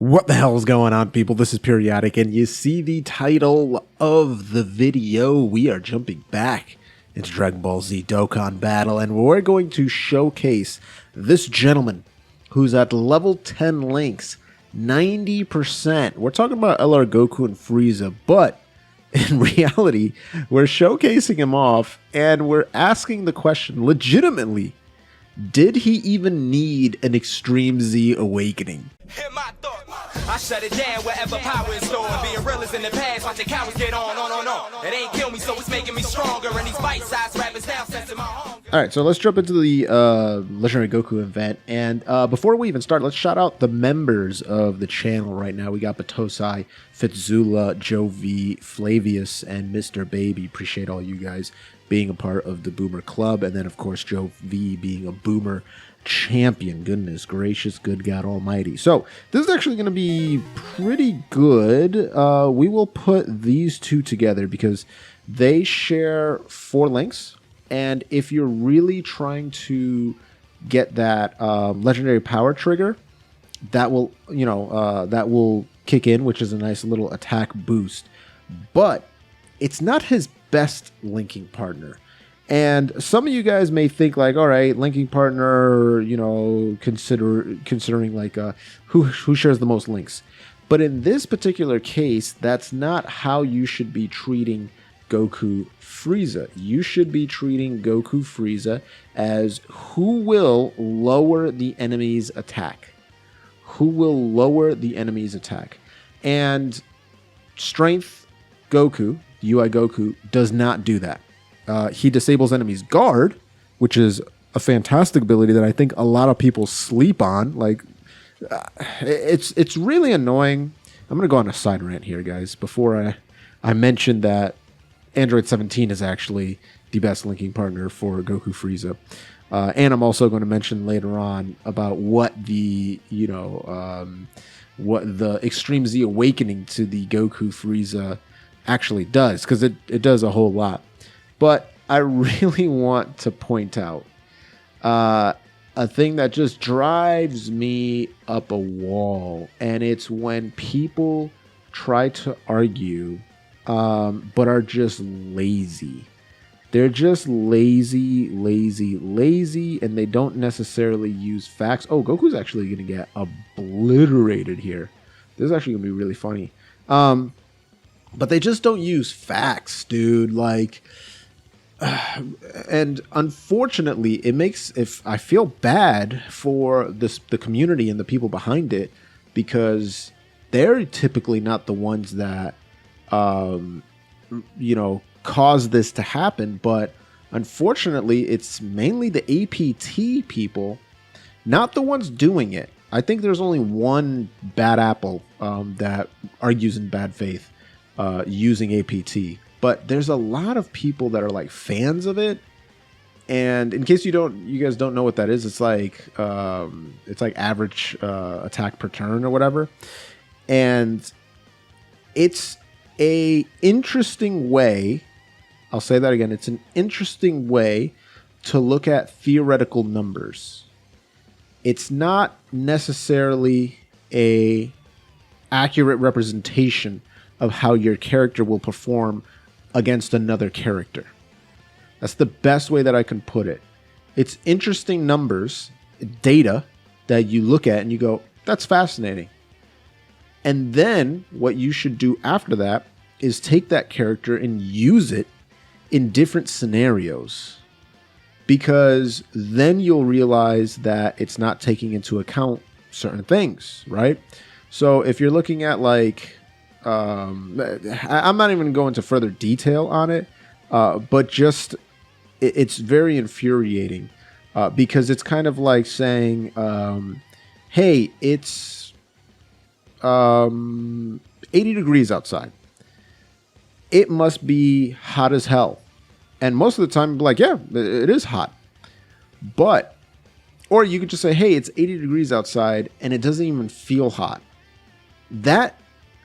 What the hell is going on, people? This is Periodic, and you see the title of the video. We are jumping back into Dragonball Z Dokkan Battle, and we're going to showcase this gentleman who's at level 10 links, 90%. We're talking about LR Goku and Frieza, but in reality, we're showcasing him off, and we're asking the question, legitimately, did he even need an Extreme Z awakening? I shut it down wherever power is stored. Being real is in the past, watching cowards get on. It ain't kill me, so it's making me stronger. And these bite-sized rappers now sensing my home. Alright, so let's jump into the Legendary Goku event. And before we even start, let's shout out the members of the channel right now. We got Batosai, Fitzula, Joe V, Flavius, and Mr. Baby. Appreciate all you guys being a part of the Boomer Club. And then, of course, Joe V being a Boomer champion. Goodness gracious, good God almighty. So this is actually going to be pretty good. We will put these two together because they share 4 links, and if you're really trying to get that legendary power trigger, that will that will kick in, which is a nice little attack boost, but it's not his best linking partner. And some of you guys may think like, all right, linking partner, considering like who shares the most links. But in this particular case, that's not how you should be treating Goku Frieza. You should be treating Goku Frieza as who will lower the enemy's attack. Who will lower the enemy's attack. And Strength Goku, UI Goku, does not do that. He disables enemies' guard, which is a fantastic ability that I think a lot of people sleep on. Like, it's really annoying. I'm gonna go on a side rant here, guys. Before I mentioned that Android 17 is actually the best linking partner for Goku Frieza, and I'm also going to mention later on about what the what the Extreme Z awakening to the Goku Frieza actually does, because it does a whole lot. But I really want to point out a thing that just drives me up a wall, and it's when people try to argue but are just lazy. They're just lazy, and they don't necessarily use facts. Oh, Goku's actually going to get obliterated here. This is actually going to be really funny. But they just don't use facts, dude. Like... and unfortunately, it makes I feel bad for the community and the people behind it, because they're typically not the ones that cause this to happen. But unfortunately, it's mainly the APT people, not the ones doing it. I think there's only one bad apple that argues in bad faith using APT. But there's a lot of people that are like fans of it, and in case you guys don't know what that is, it's like average attack per turn or whatever, and it's a interesting way. I'll say that again. It's an interesting way to look at theoretical numbers. It's not necessarily a accurate representation of how your character will perform against another character. That's the best way that I can put it. It's interesting numbers, data that you look at and you go, that's fascinating. And then what you should do after that is take that character and use it in different scenarios, because then you'll realize that it's not taking into account certain things, right? So if you're looking at like, I'm not even going into further detail on it, but just it's very infuriating, because it's kind of like saying, hey, it's 80 degrees outside. It must be hot as hell. And most of the time, like, yeah, it is hot. But, or you could just say, hey, it's 80 degrees outside and it doesn't even feel hot. That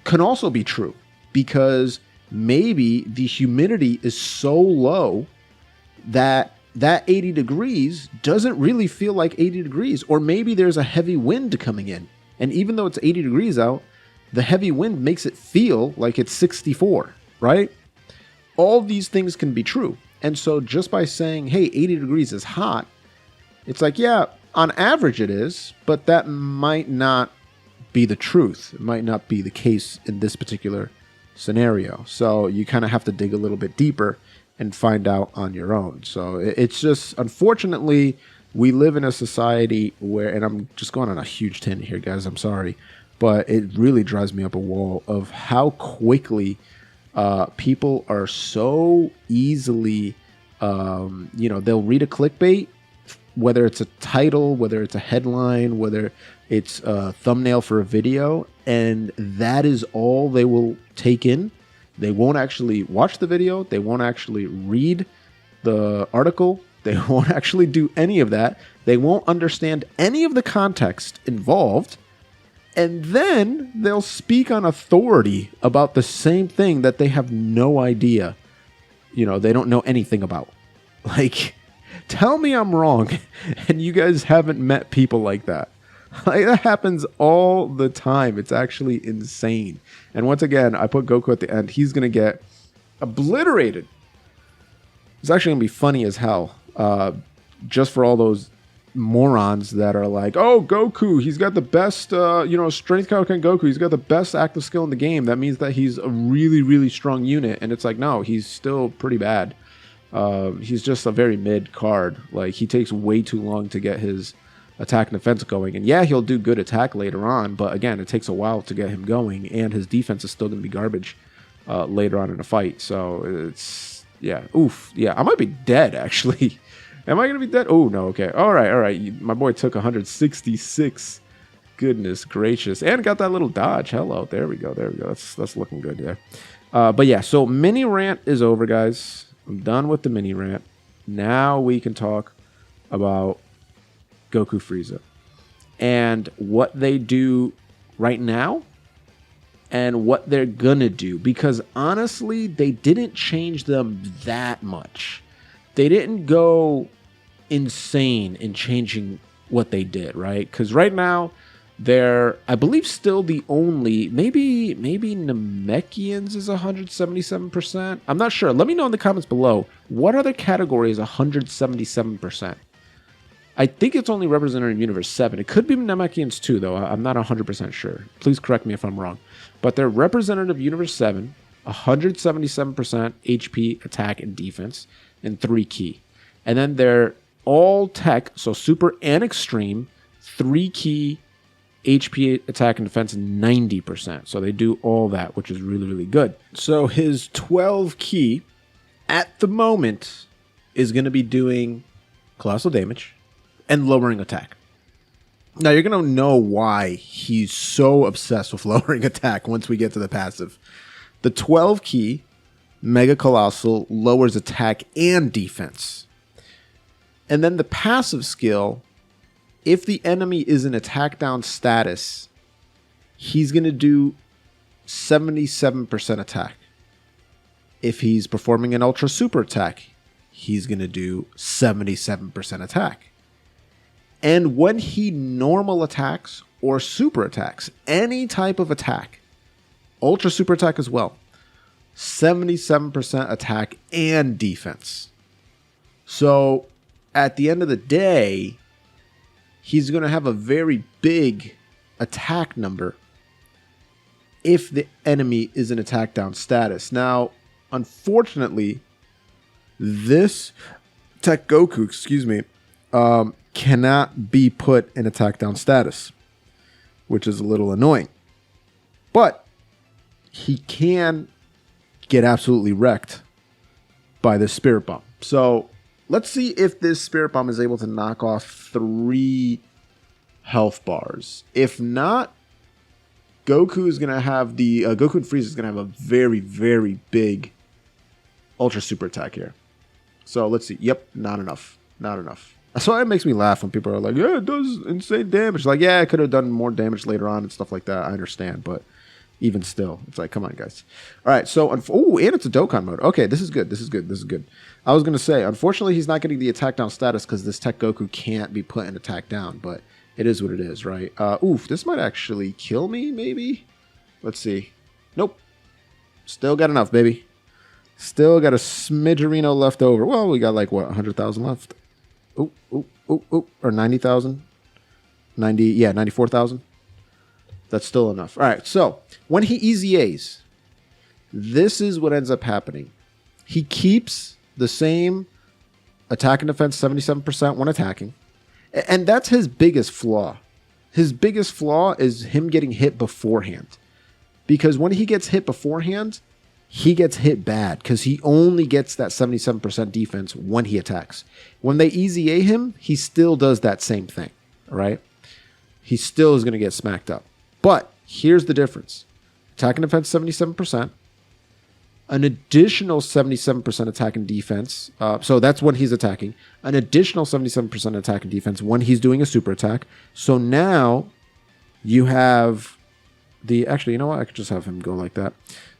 can also be true, because maybe the humidity is so low that 80 degrees doesn't really feel like 80 degrees, or maybe there's a heavy wind coming in And even though it's 80 degrees out, the heavy wind makes it feel like it's 64, right? All these things can be true. And so just by saying, hey, 80 degrees is hot, it's like, yeah, on average it is, but that might not be the truth. It might not be the case in this particular scenario. So you kind of have to dig a little bit deeper and find out on your own. So it's just, unfortunately, we live in a society where, and I'm just going on a huge tangent here, guys, I'm sorry, but it really drives me up a wall of how quickly people are so easily, they'll read a clickbait, whether it's a title, whether it's a headline, whether it's a thumbnail for a video, and that is all they will take in. They won't actually watch the video. They won't actually read the article. They won't actually do any of that. They won't understand any of the context involved. And then they'll speak on authority about the same thing that they have no idea, they don't know anything about. Like, tell me I'm wrong, and you guys haven't met people like that. Like, that happens all the time. It's actually insane. And once again, I put Goku at the end. He's going to get obliterated. It's actually going to be funny as hell. Just for all those morons that are like, oh, Goku, he's got the best, strength Kaioken Goku. He's got the best active skill in the game. That means that he's a really, really strong unit. And it's like, no, he's still pretty bad. He's just a very mid card. Like, he takes way too long to get his attack and defense going. And yeah, he'll do good attack later on, but again, it takes a while to get him going, and his defense is still going to be garbage later on in the fight. So it's, yeah, oof. Yeah, I might be dead, actually. Am I going to be dead? Oh, no, okay. All right. My boy took 166. Goodness gracious. And got that little dodge. Hello. There we go. That's looking good there. But yeah, so mini rant is over, guys. I'm done with the mini rant. Now we can talk about Goku Frieza and what they do right now and what they're gonna do, because honestly, they didn't change them that much. They didn't go insane in changing what they did, right? Because right now, they're, I believe, still the only, maybe Namekians is 177%. I'm not sure. Let me know in the comments below. What other category is 177%? I think it's only represented in Universe 7. It could be Namekians too, though. I'm not 100% sure. Please correct me if I'm wrong. But they're representative Universe 7, 177% HP, attack, and defense, and 3 key. And then they're all tech, so super and extreme, 3 key, HP, attack, and defense, 90%. So they do all that, which is really, really good. So his 12 key, at the moment, is going to be doing colossal damage and lowering attack. Now, you're going to know why he's so obsessed with lowering attack once we get to the passive. The 12 key, Mega Colossal, lowers attack and defense. And then the passive skill, if the enemy is in attack down status, he's going to do 77% attack. If he's performing an ultra super attack, he's going to do 77% attack. And when he normal attacks or super attacks, any type of attack, ultra super attack as well, 77% attack and defense. So at the end of the day, he's going to have a very big attack number if the enemy is in attack down status. Now, unfortunately, this TEQ Goku, cannot be put in attack down status, which is a little annoying. But he can get absolutely wrecked by this Spirit Bomb. So let's see if this Spirit Bomb is able to knock off 3 health bars. If not, Goku is going to have the Goku and Frieza is going to have a very, very big ultra super attack here. So let's see. Yep, not enough. Not enough. That's why it makes me laugh when people are like, yeah, it does insane damage. Like, yeah, it could have done more damage later on and stuff like that. I understand, but even still, it's like, come on, guys. All right, so, oh, and it's a Dokkan mode. Okay, this is good. This is good. This is good. I was going to say, unfortunately, he's not getting the attack down status because this TEQ Goku can't be put in attack down. But It is what it is, right? Oof, this might actually kill me, maybe? Let's see. Nope. Still got enough, baby. Still got a smidgerino left over. Well, we got like, what, 100,000 left? Oop, oop, oop, oop. Or 90,000? 94,000. That's still enough. All right, so when he EZAs, this is what ends up happening. He keeps the same attack and defense 77% when attacking. And that's his biggest flaw. His biggest flaw is him getting hit beforehand. Because when he gets hit beforehand, he gets hit bad because he only gets that 77% defense when he attacks. When they EZA him, he still does that same thing, all right? He still is going to get smacked up. But here's the difference. Attack and defense 77%. An additional 77% attack and defense. So that's when he's attacking. An additional 77% attack and defense when he's doing a super attack. So now you have the... Actually, you know what? I could just have him go like that.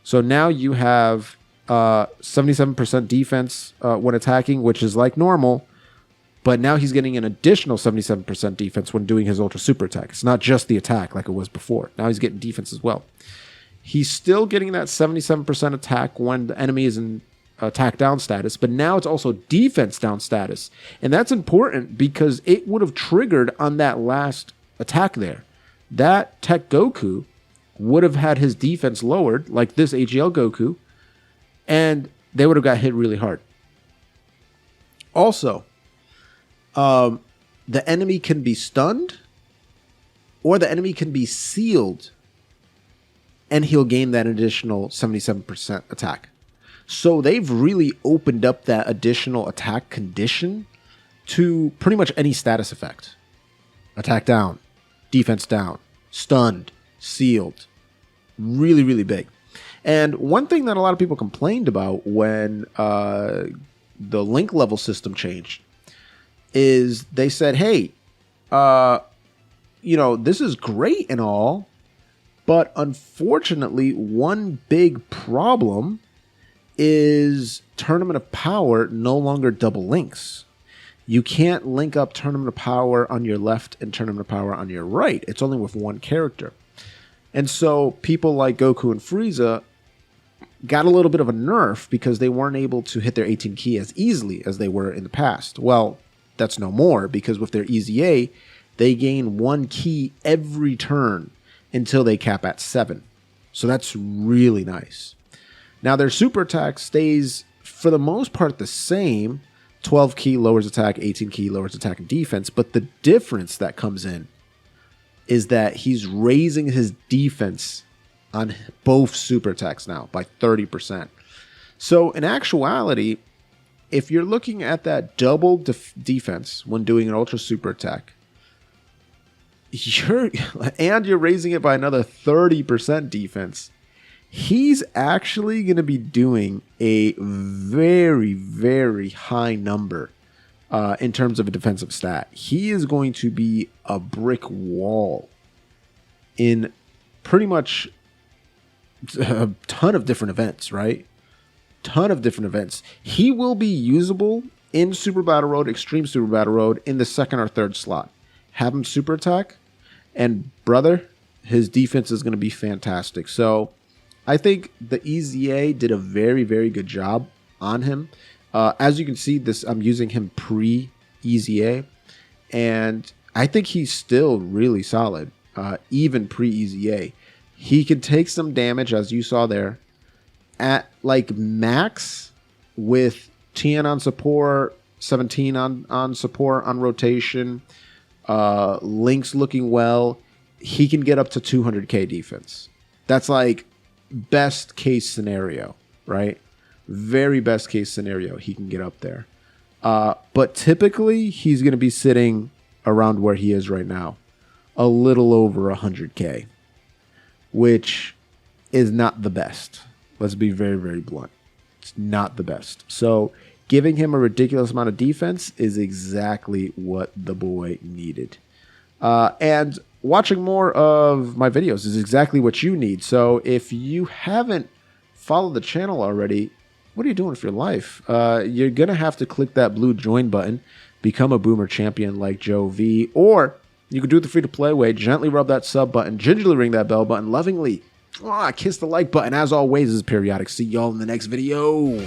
So now you have 77% defense when attacking, which is like normal. But now he's getting an additional 77% defense when doing his ultra super attack. It's not just the attack like it was before. Now he's getting defense as well. He's still getting that 77% attack when the enemy is in attack down status, but now it's also defense down status. And that's important because it would have triggered on that last attack there. That TEQ Goku would have had his defense lowered, like this AGL Goku, and they would have got hit really hard. Also, the enemy can be stunned, or the enemy can be sealed, and he'll gain that additional 77% attack. So they've really opened up that additional attack condition to pretty much any status effect. Attack down, defense down, stunned, sealed. Really, really big. And one thing that a lot of people complained about when the link level system changed is they said, hey, this is great and all, but unfortunately, one big problem is Tournament of Power no longer double links. You can't link up Tournament of Power on your left and Tournament of Power on your right. It's only with one character. And so people like Goku and Frieza got a little bit of a nerf because they weren't able to hit their 18 key as easily as they were in the past. Well, that's no more because with their EZA, they gain one key every turn until they cap at 7. So that's really nice. Now their super attack stays for the most part the same. 12 key lowers attack, 18 key lowers attack and defense. But the difference that comes in is that he's raising his defense on both super attacks now by 30%. So in actuality, if you're looking at that double defense when doing an ultra super attack, you're raising it by another 30% defense, he's actually going to be doing a very, very high number in terms of a defensive stat. He is going to be a brick wall in pretty much a ton of different events, right? Ton of different events. He will be usable in Super Battle Road, Extreme Super Battle Road in the second or third slot. Have him super attack, and brother, his defense is going to be fantastic. So I think the EZA did a very, very good job on him. As you can see, I'm using him pre-EZA, and I think he's still really solid, even pre-EZA. He can take some damage, as you saw there, at like max with 10 on support, 17 on support on rotation, links looking well. He can get up to 200k defense. That's like best case scenario, right? Very best case scenario, he can get up there. But typically, he's going to be sitting around where he is right now, a little over 100k, which is not the best. Let's be very, very blunt. It's not the best. So giving him a ridiculous amount of defense is exactly what the boy needed. And watching more of my videos is exactly what you need. So if you haven't followed the channel already, what are you doing with your life? You're going to have to click that blue join button, become a boomer champion like Joe V, or You can do it the free-to-play way. Gently rub that sub button, gingerly ring that bell button, lovingly kiss the like button. As always, this is Periodic. See y'all in the next video.